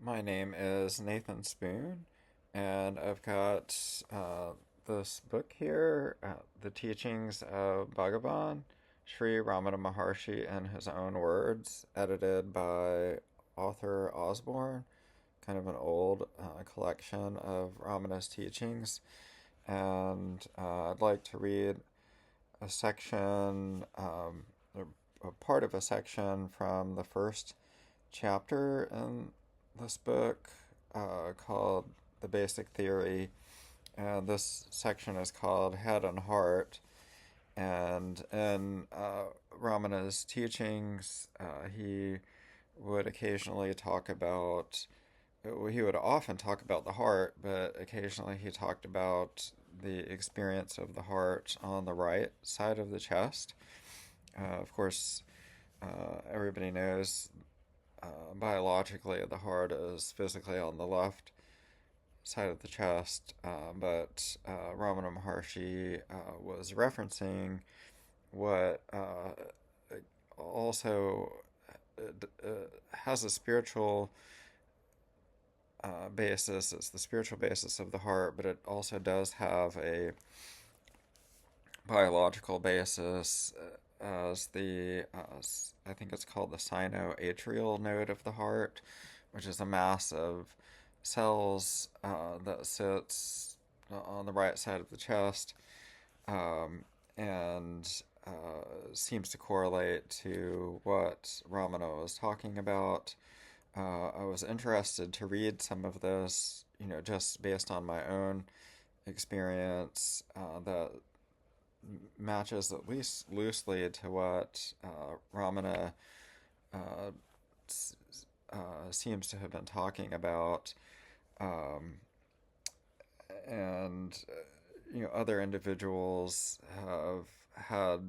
My name is Nathan Spoon, and I've got this book here, The Teachings of Bhagavan, Sri Ramana Maharshi in his own words, edited by author Osborne, kind of an old collection of Ramana's teachings. And I'd like to read a section, a part of a section from the first chapter in this book called The Basic Theory. And this section is called Head and Heart. And in Ramana's teachings, he would occasionally talk about, he would often talk about the heart, but occasionally he talked about the experience of the heart on the right side of the chest. Of course, everybody knows biologically the heart is physically on the left side of the chest, but Ramana Maharshi was referencing what also has a spiritual basis. It's the spiritual basis of the heart, but it also does have a biological basis as I think it's called the sinoatrial node of the heart, which is a mass of cells that sits on the right side of the chest, and seems to correlate to what Ramana was talking about. I was interested to read some of this, just based on my own experience that matches at least loosely to what Ramana uh, seems to have been talking about, um, and other individuals have had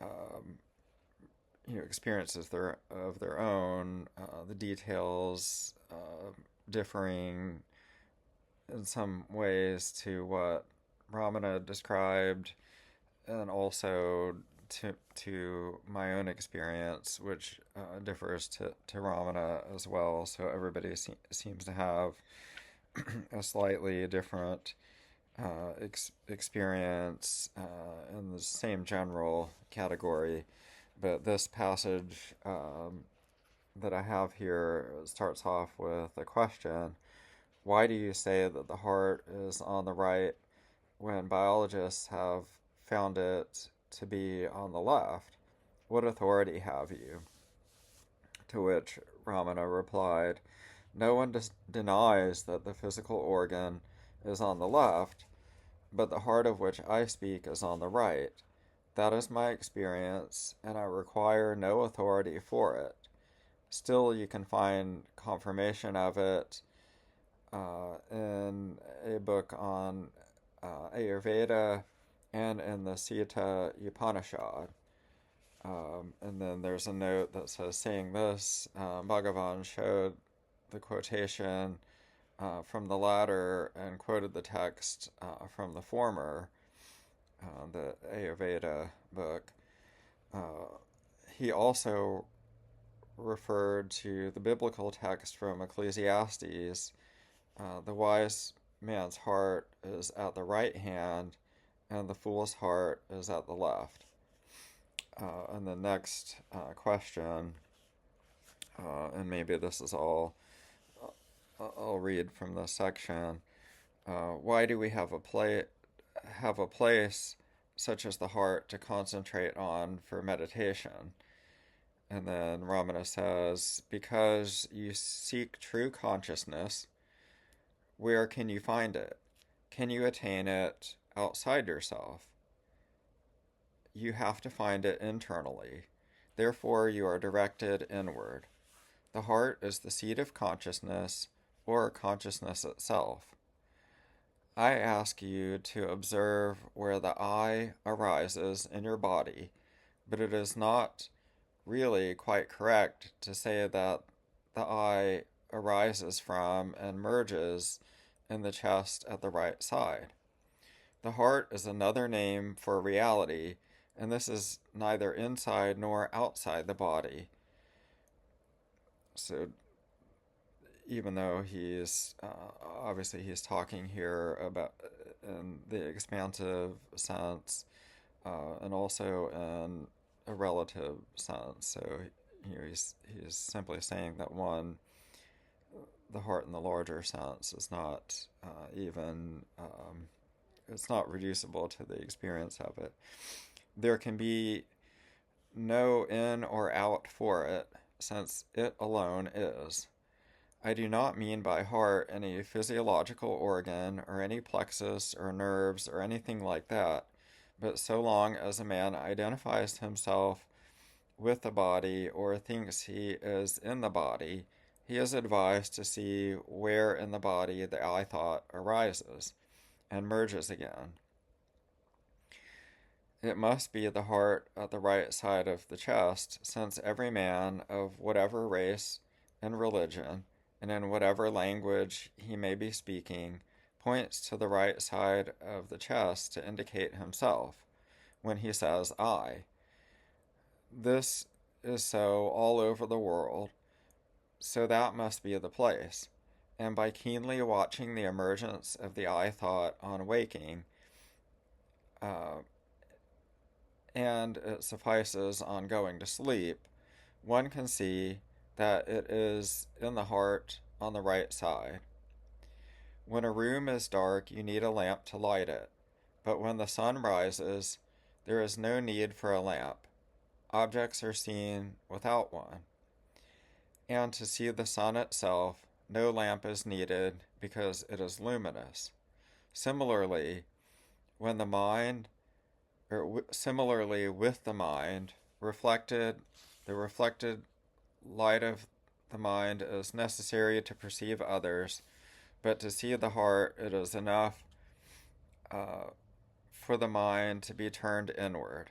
um, experiences of their own, the details differing in some ways to what Ramana described, and also to my own experience, which differs to Ramana as well. So everybody seems to have a slightly different experience in the same general category. But this passage that I have here starts off with a question. Why do you say that the heart is on the right when biologists have found it to be on the left? What authority have you? To which Ramana replied, no one denies that the physical organ is on the left, but the heart of which I speak is on the right. That is my experience, and I require no authority for it. Still, you can find confirmation of it in a book on Ayurveda and in the Sita Upanishad. And then there's a note that says, saying this, Bhagavan showed the quotation from the latter and quoted the text from the former, the Ayurveda book. Uh, he also referred to the biblical text from Ecclesiastes. The wise man's heart is at the right hand, and the fool's heart is at the left. And the next question, and maybe this is all I'll read from this section. Why do we have a place such as the heart to concentrate on for meditation? And then Ramana says, because you seek true consciousness, where can you find it? Can you attain it outside yourself? You have to find it internally. Therefore, you are directed inward. The heart is the seat of consciousness, or consciousness itself. I ask you to observe where the I arises in your body, but it is not really quite correct to say that the I arises from and merges in the chest at the right side. The heart is another name for reality, and this is neither inside nor outside the body. So even though he's obviously he's talking here about in the expansive sense, and also in a relative sense. So he's simply saying that one, the heart in the larger sense is not even it's not reducible to the experience of it. There can be no in or out for it, since it alone is. I do not mean by heart any physiological organ or any plexus or nerves or anything like that, but so long as a man identifies himself with the body or thinks he is in the body, he is advised to see where in the body the I thought arises and merges again. It must be the heart at the right side of the chest, since every man of whatever race and religion, and in whatever language he may be speaking, points to the right side of the chest to indicate himself when he says I. This is so all over the world, so that must be the place. And by keenly watching the emergence of the I thought on waking, uh, and it suffices on going to sleep, one can see that it is in the heart on the right side. When a room is dark, you need a lamp to light it, but when the sun rises, there is no need for a lamp. Objects are seen without one. And to see the sun itself, no lamp is needed because it is luminous. Similarly, when the mind similarly with the mind, the reflected light of the mind is necessary to perceive others, but to see the heart, it is enough for the mind to be turned inward.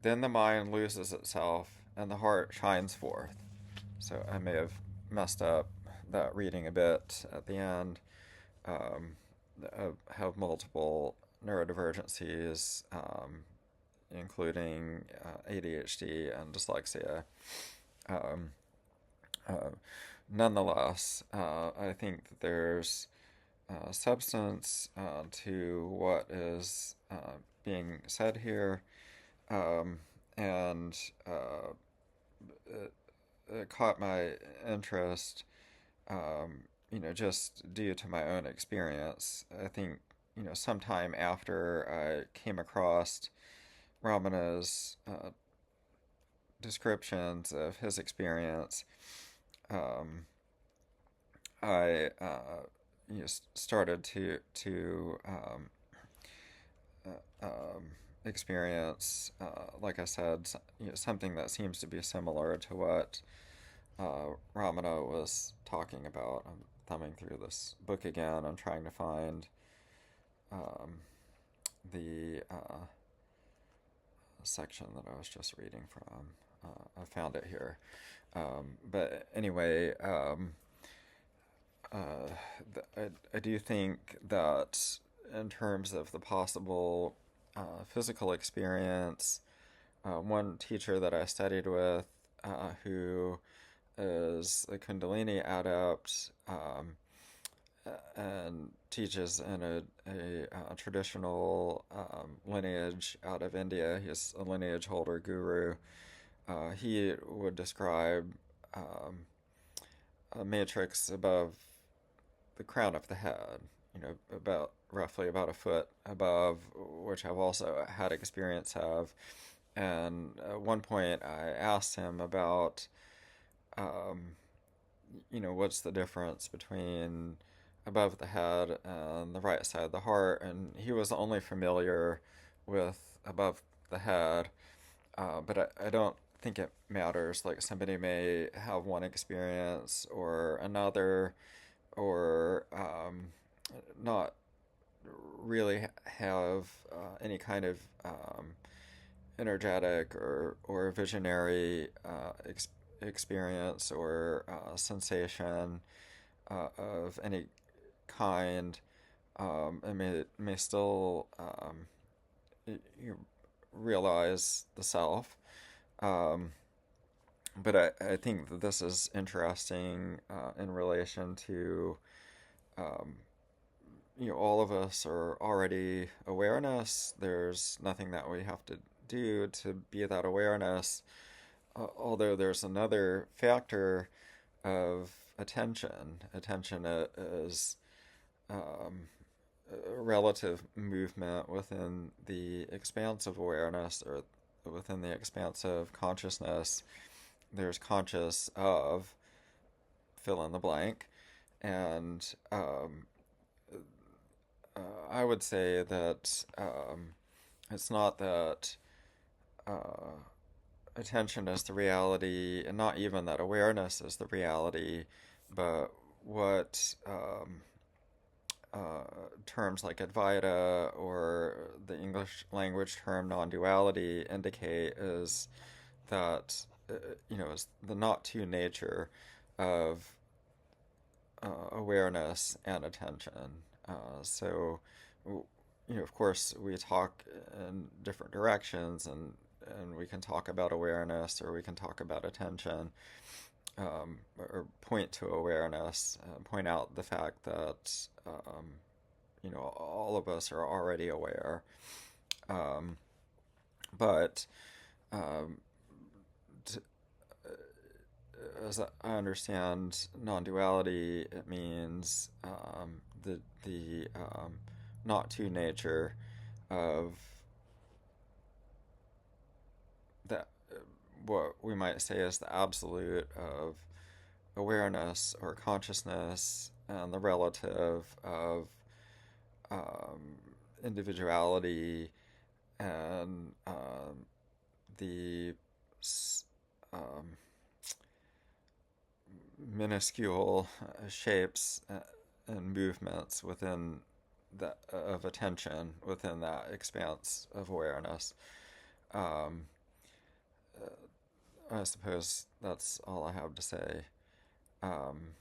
Then the mind loses itself and the heart shines forth. So I may have messed up that reading a bit at the end. I have multiple neurodivergencies, including ADHD and dyslexia. Um, uh, Nonetheless, I think that there's substance to what is being said here, and it, it caught my interest, just due to my own experience. I think, sometime after I came across Ramana's descriptions of his experience, um, I started to experience, like I said, something that seems to be similar to what Ramana was talking about. I'm thumbing through this book again. I'm trying to find the section that I was just reading from. I found it here. But anyway, I do think that in terms of the possible physical experience, one teacher that I studied with, who is a Kundalini adept, and teaches in a traditional lineage out of India. He's a lineage holder guru. He would describe a matrix above the crown of the head, about roughly about a foot above, which I've also had experience of. And at one point, I asked him about, what's the difference between above the head and the right side of the heart, and he was only familiar with above the head, but I don't think it matters. Like, somebody may have one experience or another, or not really have any kind of energetic or visionary experience or sensation of any kind. It may still you realize the self, But I think that this is interesting in relation to, um, all of us are already awareness. There's nothing that we have to do to be that awareness. Although there's another factor of attention. Attention is um, a relative movement within the expanse of awareness or within the expanse of consciousness. There's conscious of fill in the blank, and I would say that it's not that uh, attention is the reality, and not even that awareness is the reality, but what terms like Advaita or the English language term non-duality indicate is that is the not two nature of awareness and attention. So, of course, we talk in different directions, and we can talk about awareness or we can talk about attention, or point to awareness, point out the fact that all of us are already aware. Um, but um, t- as I understand non-duality, it means the not two nature of that, what we might say is the absolute of awareness or consciousness, and the relative of um, individuality, and the um, minuscule shapes and movements within that of attention within that expanse of awareness. Um, I suppose that's all I have to say. Um,